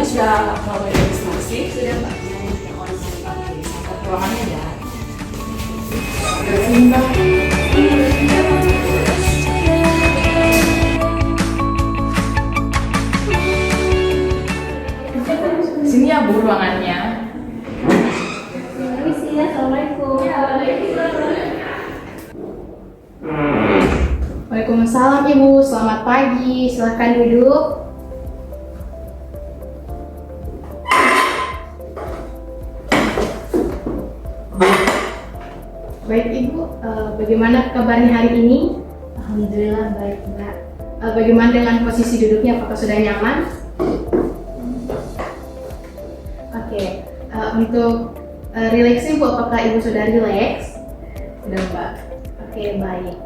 sudah mulai registrasi? Sudah Mbak, yang online. Oke, sampai ruangannya ya. Sini ya Bu ruangannya. Permisi ya, Assalamualaikum. Waalaikumsalam Ibu, selamat pagi, silahkan duduk. Baik Ibu, bagaimana kabarnya hari ini? Alhamdulillah baik Mbak. Bagaimana dengan posisi duduknya, apakah sudah nyaman? Oke, untuk rileks Ibu, apakah Ibu sudah rileks? Sudah Mbak. Oke, baik.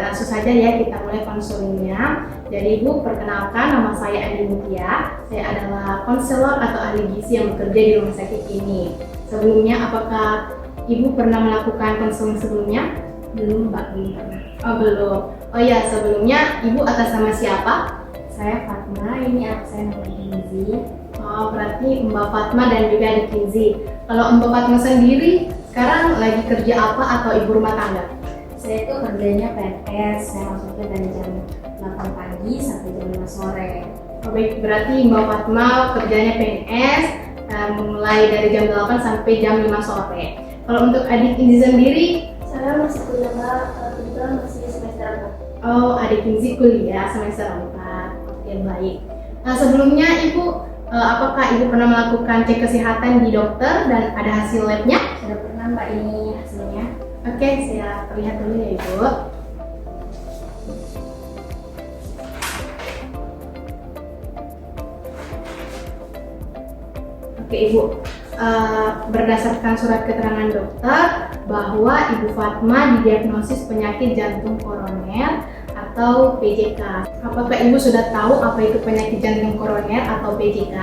Langsung saja ya kita mulai konselingnya. Jadi Ibu, perkenalkan, nama saya Andi Mutia. Saya adalah konselor atau ahli gizi yang bekerja di rumah sakit ini. Sebelumnya, apakah Ibu pernah melakukan konseling sebelumnya? Belum Mbak, belum pernah. Oh belum. Oh ya, sebelumnya Ibu atas nama siapa? Saya Fatma, ini saya namanya Hinzi. Oh, berarti Mbak Fatma dan juga adik Kinzi. Kalau Mbak Fatma sendiri sekarang lagi kerja apa atau ibu rumah tangga? Saya itu kerjanya PNS, saya masuknya dari jam 8 pagi sampai jam 5 sore. Oh, baik, berarti Mbak Fatma kerjanya PNS mulai dari jam 8 sampai jam 5 sore. Kalau untuk adik Kinzi sendiri? Saya masih kuliah Mbak, kebetulan masih semester 4. Oh, adik Kinzi kuliah semester 4. Oke, baik. Nah, sebelumnya Ibu, apakah Ibu pernah melakukan cek kesehatan di dokter dan ada hasil labnya? Sudah pernah Mbak, ini hasilnya. Oke, saya lihat dulu ya Ibu. Oke Ibu, berdasarkan surat keterangan dokter bahwa Ibu Fatma didiagnosis penyakit jantung koroner atau PJK. Apakah Ibu sudah tahu apa itu penyakit jantung koroner atau PJK?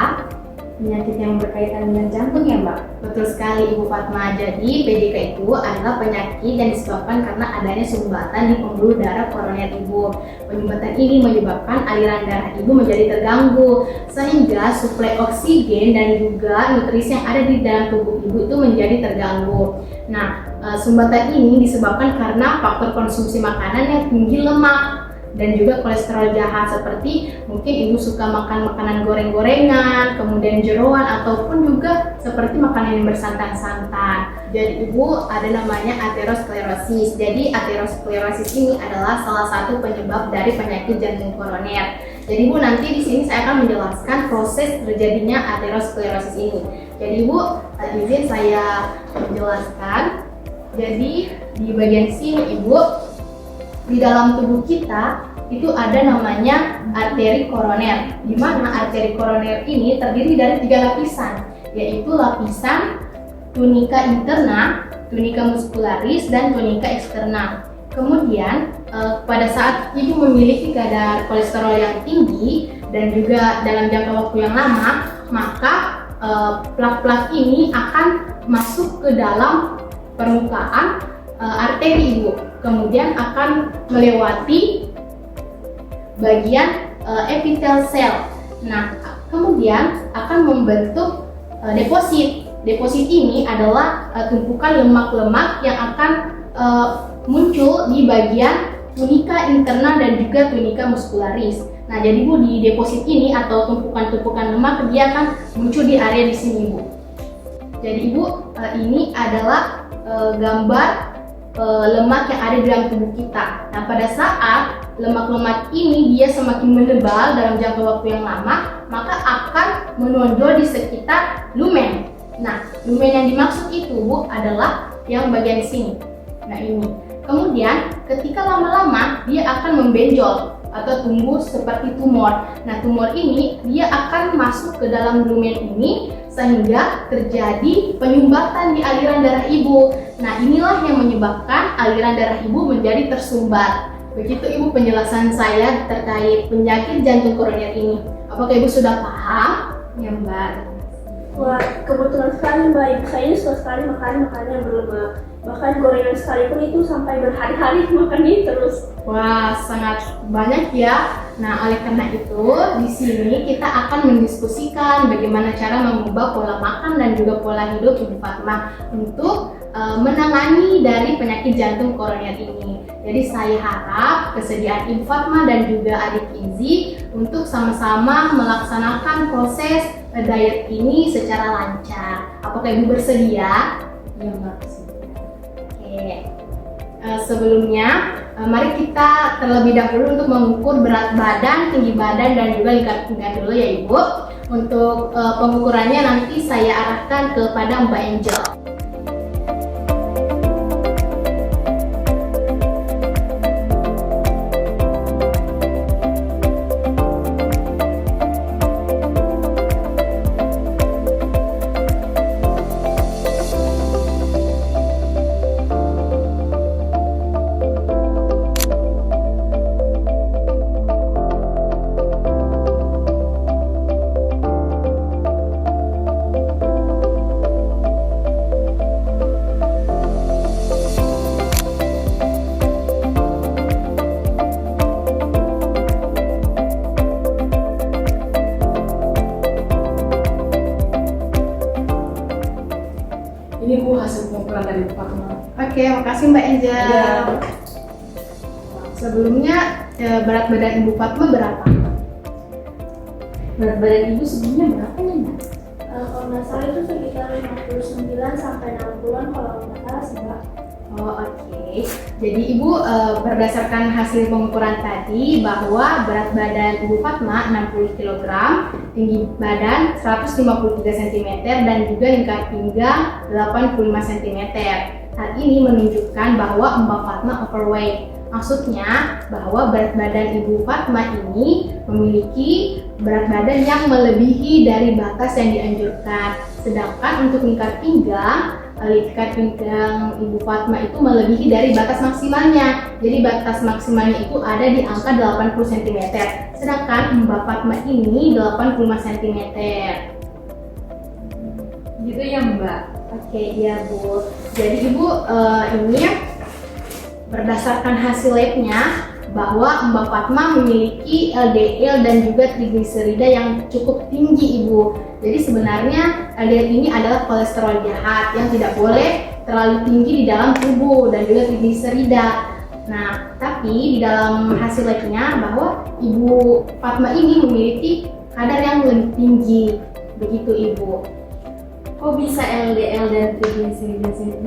Penyakit yang berkaitan dengan jantung ya Mbak? Betul sekali Ibu Fatma. Jadi PJK itu adalah penyakit yang disebabkan karena adanya sumbatan di pembuluh darah koroner Ibu. Penyumbatan ini menyebabkan aliran darah Ibu menjadi terganggu sehingga suplai oksigen dan juga nutrisi yang ada di dalam tubuh Ibu itu menjadi terganggu. Nah, sumbatan ini disebabkan karena faktor konsumsi makanan yang tinggi lemak dan juga kolesterol jahat, seperti mungkin Ibu suka makan makanan goreng-gorengan, kemudian jeroan, ataupun juga seperti makanan yang bersantan-santan. Jadi Ibu ada namanya aterosklerosis. Jadi aterosklerosis ini adalah salah satu penyebab dari penyakit jantung koroner. Jadi Ibu, nanti di sini saya akan menjelaskan proses terjadinya aterosklerosis ini. Jadi Ibu, izin saya menjelaskan. Jadi di bagian sini Ibu, di dalam tubuh kita itu ada namanya arteri koroner, di mana arteri koroner ini terdiri dari 3 lapisan, yaitu lapisan tunika interna, tunika muscularis, dan tunika eksterna. Kemudian pada saat Ibu memiliki kadar kolesterol yang tinggi dan juga dalam jangka waktu yang lama, maka plak-plak ini akan masuk ke dalam permukaan arteri Ibu, kemudian akan melewati bagian epitel sel. Nah, kemudian akan membentuk deposit. Deposit ini adalah tumpukan lemak-lemak yang akan muncul di bagian tunika interna dan juga tunika muscularis. Nah, jadi Bu, di deposit ini atau tumpukan-tumpukan lemak dia akan muncul di area di sini Bu. Jadi Ibu, ini adalah gambar lemak yang ada di dalam tubuh kita. Nah, pada saat lemak-lemak ini dia semakin menebal dalam jangka waktu yang lama, maka akan menonjol di sekitar lumen. Nah, lumen yang dimaksud itu Bu adalah yang bagian sini. Nah, ini. Kemudian ketika lama-lama dia akan membenjol atau tumbuh seperti tumor. Nah, tumor ini dia akan masuk ke dalam lumen ini sehingga terjadi penyumbatan di aliran darah Ibu. Nah, inilah yang menyebabkan aliran darah Ibu menjadi tersumbat. Begitu Ibu penjelasan saya terkait penyakit jantung koroner ini. Apakah Ibu sudah paham? Ya Mbak. Wah, kebetulan sekali Mbak, ibu saya ini suka sekali makan makanan yang berlemak. Bahkan gorengan sekalipun itu sampai berhari-hari makannya terus. Wah, sangat banyak ya Nah, oleh karena itu, di sini kita akan mendiskusikan bagaimana cara mengubah pola makan dan juga pola hidup Ibu Fatma untuk menangani dari penyakit jantung koroner ini. Jadi saya harap kesediaan Ibu Fatma dan juga adik Izzy untuk sama-sama melaksanakan proses diet ini secara lancar. Apakah Ibu bersedia? Ya Mbak. Oke. Sebelumnya, mari kita terlebih dahulu untuk mengukur berat badan, tinggi badan, dan juga lingkar pinggang dulu ya Ibu. Untuk pengukurannya nanti saya arahkan kepada Mbak Angel. Ini Bu hasil pengukuran dari Ibu Fatma. Oke, makasih Mbak Angel. Iya. Sebelumnya berat badan Ibu Fatma berapa? Berat badan Ibu sebelumnya berapa nih Mbak? Kalau nggak salah itu sekitar 59 sampai 60-an kalau nggak salah sih Mbak. Oh, oke. Jadi Ibu berdasarkan hasil pengukuran tadi bahwa berat badan Ibu Fatma 60 kg, tinggi badan 153 cm dan juga lingkar pinggang 85 cm. Hal ini menunjukkan bahwa Mbak Fatma overweight. Maksudnya bahwa berat badan Ibu Fatma ini memiliki berat badan yang melebihi dari batas yang dianjurkan. Sedangkan untuk lingkar pinggang Ibu Fatma itu melebihi dari batas maksimalnya. Jadi batas maksimalnya itu ada di angka 80 cm. Sedangkan Mbak Fatma ini 85 cm. Gitu ya Mbak. Oke, iya Bu. Jadi Ibu ini ya berdasarkan hasil labnya bahwa Mbak Fatma memiliki LDL dan juga trigliserida yang cukup tinggi Ibu. Jadi sebenarnya LDL ini adalah kolesterol jahat yang tidak boleh terlalu tinggi di dalam tubuh dan juga trigliserida. Nah, tapi di dalam hasil labnya bahwa Ibu Fatma ini memiliki kadar yang lebih tinggi. Begitu Ibu. Kok bisa LDL dan trigliserida tinggi?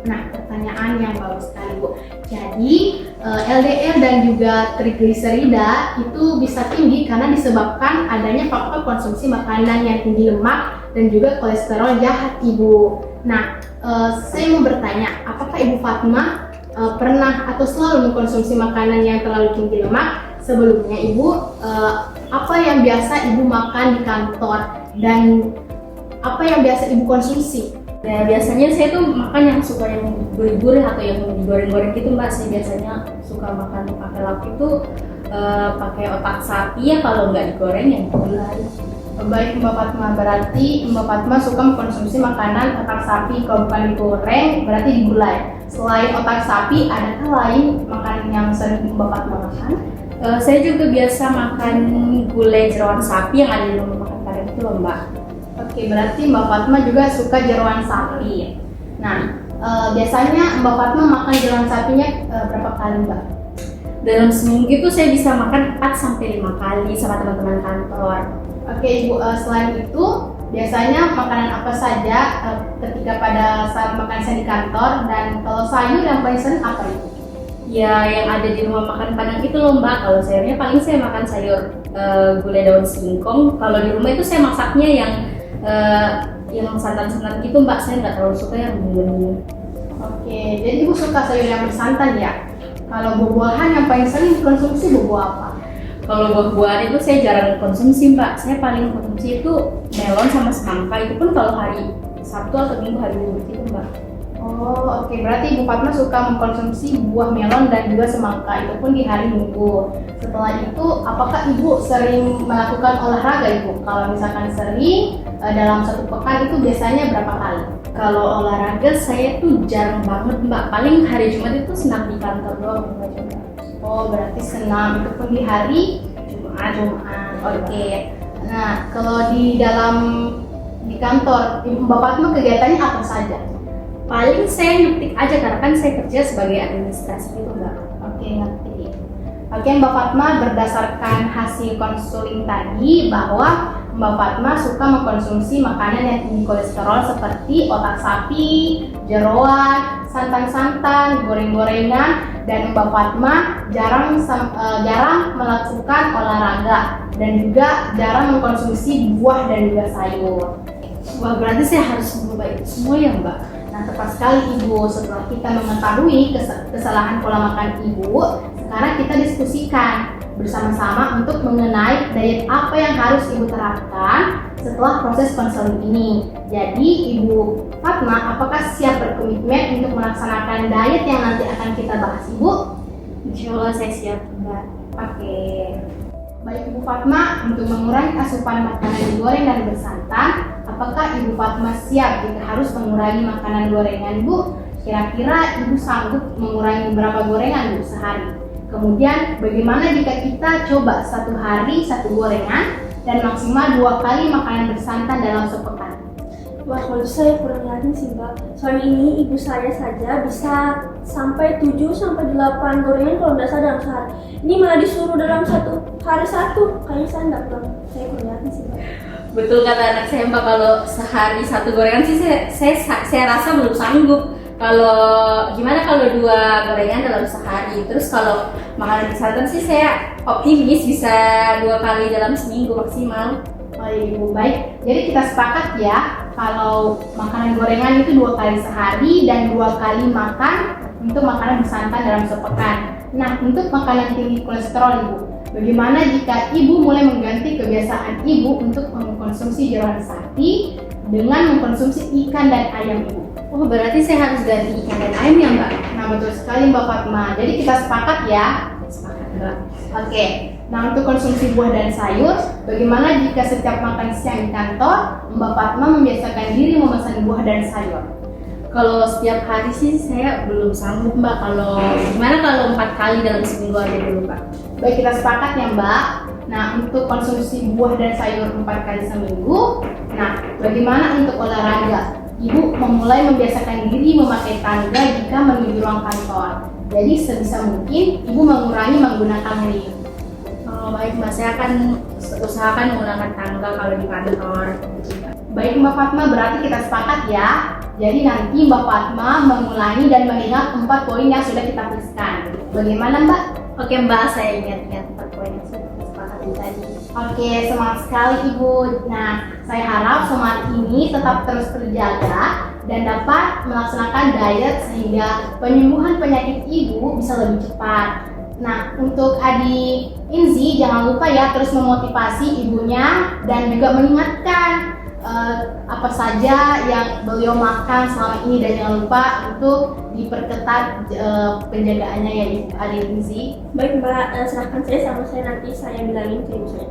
Nah, pertanyaan yang bagus sekali Bu. Jadi LDL dan juga trigliserida itu bisa tinggi karena disebabkan adanya faktor konsumsi makanan yang tinggi lemak dan juga kolesterol jahat Ibu. Nah, saya mau bertanya, apakah Ibu Fatma pernah atau selalu mengkonsumsi makanan yang terlalu tinggi lemak? Sebelumnya Ibu, apa yang biasa Ibu makan di kantor dan apa yang biasa Ibu konsumsi? Ya biasanya saya tuh makan yang suka yang gurih-gurih atau yang digoreng-goreng gitu Mbak. Saya biasanya suka makan pakai lauk itu pakai otak sapi ya, kalau nggak digoreng yang gulai. Baik Mbak Fatma, berarti Mbak Fatma suka mengkonsumsi makanan otak sapi. Kalau bukan digoreng berarti digulai. Selain otak sapi, adakah lain makanan yang sering Mbak Fatma makan? Saya juga biasa makan gulai jeroan sapi yang ada di rumah makan Padang itu loh Mbak. Oke, berarti Mbak Fatma juga suka jeroan sapi. Nah, biasanya Mbak Fatma makan jeroan sapinya berapa kali Mbak? Dalam seminggu itu saya bisa makan 4-5 kali sama teman-teman kantor. Oke Ibu, selain itu biasanya makanan apa saja ketika pada saat makan siang di kantor, dan kalau sayur yang paling sering apa itu? Ya yang ada di rumah makan Padang itu loh Mbak. Kalau sayurnya paling saya makan sayur gulai daun singkong. Kalau di rumah itu saya masaknya yang santan-santan gitu Mbak. Saya nggak terlalu suka yang bumbu. Oke, jadi Ibu suka sayur yang bersantan ya? Kalau buah-buahan yang paling sering dikonsumsi buah apa? Kalau buah-buahan itu saya jarang konsumsi Mbak. Saya paling konsumsi itu melon sama semangka. Itu pun kalau hari Sabtu atau Minggu, hari libur gitu Mbak. Oh, oke. Berarti Ibu Fatma suka mengkonsumsi buah melon dan juga semangka, itu pun di hari Minggu. Setelah itu, apakah Ibu sering melakukan olahraga Ibu? Kalau misalkan sering, dalam satu pekan itu biasanya berapa kali? Kalau olahraga saya tuh jarang banget Mbak. Paling hari Jumat itu senam di kantor doang Mbak. Oh, berarti senam itu pun di hari Jumat. Oke. Nah, kalau di kantor, Mbak Fatma kegiatannya apa saja? Paling saya ngetik aja karena kan saya kerja sebagai administrasi gitu Mbak. Oke, ngerti. Oke, Mbak Fatma, berdasarkan hasil konseling tadi bahwa Mbak Fatma suka mengkonsumsi makanan yang tinggi kolesterol seperti otak sapi, jeroan, santan-santan, goreng-gorengan, dan Mbak Fatma jarang melakukan olahraga dan juga jarang mengkonsumsi buah dan juga sayur. Wah, berarti saya harus merubah itu semua ya Mbak. Nah, tepat sekali Ibu. Setelah kita mengetahui kesalahan pola makan Ibu, sekarang kita diskusikan bersama-sama untuk mengenai diet apa yang harus Ibu terapkan setelah proses konseling ini. Jadi, Ibu Fatma, apakah siap berkomitmen untuk melaksanakan diet yang nanti akan kita bahas, Ibu? Insya Allah saya siap Mbak. Oke. Baik Ibu Fatma, untuk mengurangi asupan makanan digoreng dan bersantan, apakah Ibu Fatma siap jika harus mengurangi makanan gorengan, Bu? Kira-kira Ibu sanggup mengurangi berapa gorengan, Bu, sehari? Kemudian, bagaimana jika kita coba 1 hari 1 gorengan dan maksimal 2 kali makanan bersantan dalam sepekan? Wah, kalau saya kurang yakin sih Mbak. Soalnya ini ibu saya saja bisa sampai 7-8 gorengan kalau nggak salah dalam sehari. Ini malah disuruh dalam 1 hari 1. Kayaknya saya nggak kurang. Saya kurang yakin sih Mbak. Betul kata anak saya Mbak, kalau sehari 1 gorengan sih saya rasa belum sanggup. Kalau gimana kalau 2 gorengan dalam sehari, terus kalau makanan bersantan sih saya optimis bisa 2 kali dalam seminggu maksimal. Oh iya Ibu, baik. Jadi kita sepakat ya, kalau makanan gorengan itu 2 kali sehari dan 2 kali makan untuk makanan bersantan dalam sepekan. Nah, untuk makanan tinggi kolesterol Ibu, bagaimana jika Ibu mulai mengganti kebiasaan Ibu untuk mengkonsumsi jeroan sapi dengan mengkonsumsi ikan dan ayam Ibu? Oh, berarti saya harus ganti ikan dan ayam ya Mbak? Nah, betul sekali Mbak Fatma. Jadi kita sepakat ya. Sepakat Mbak. Oke. Nah, untuk konsumsi buah dan sayur, bagaimana jika setiap makan siang di kantor, Mbak Fatma membiasakan diri memesan buah dan sayur? Kalau setiap hari sih saya belum sanggup Mbak. Gimana kalau 4 kali dalam seminggu aja dulu Mbak? Baik, kita sepakat ya Mbak. Nah, untuk konsumsi buah dan sayur 4 kali seminggu. Nah, bagaimana untuk olahraga? Ibu memulai membiasakan diri memakai tangga jika menuju ruang kantor. Jadi sebisa mungkin Ibu mengurangi menggunakan lift. Oh, baik Mbak, saya akan usahakan menggunakan tangga kalau di kantor. Baik Mbak Fatma, berarti kita sepakat ya. Jadi nanti Mbak Fatma mengulangi dan mengingat 4 poin yang sudah kita tuliskan. Bagaimana Mbak? Oke Mbak, saya ingat-ingat 4 poin yang sudah kita sepakati tadi. Oke, semangat sekali Ibu. Nah, saya harap semangat ini tetap terus terjaga dan dapat melaksanakan diet sehingga penyembuhan penyakit Ibu bisa lebih cepat. Nah, untuk adik Inzi jangan lupa ya terus memotivasi ibunya dan juga mengingatkan apa saja yang beliau makan selama ini, dan jangan lupa untuk diperketat penjagaannya ya adik Inzi. Baik Mbak, serahkan saya sama saya, nanti saya bilangin ke ibu saya.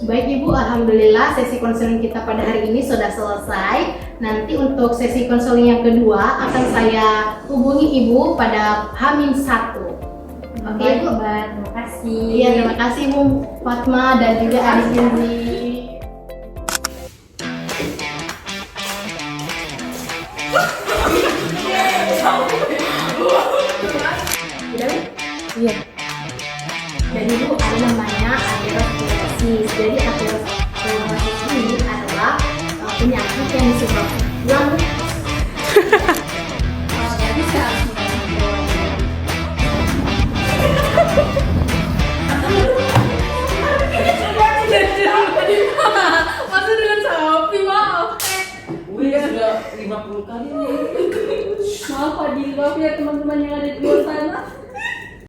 Baik Ibu, alhamdulillah sesi konseling kita pada hari ini sudah selesai. Nanti untuk sesi konseling yang kedua akan saya hubungi Ibu pada H-1. Oke Ibu. Mbak, terima kasih. Iya, terima kasih Ibu Fatma dan juga adik Inzi. Iya. Jadi Ibu, ada namanya aterosklerosis. Jadi aterosklerosis ini adalah penyakit yang disebabkan lambung. Jadi saya harus menggunakan masa dengan sapi, maaf. Wih, sudah 50 kali nih. Maaf Fadil, maaf ya teman-teman yang ada di luar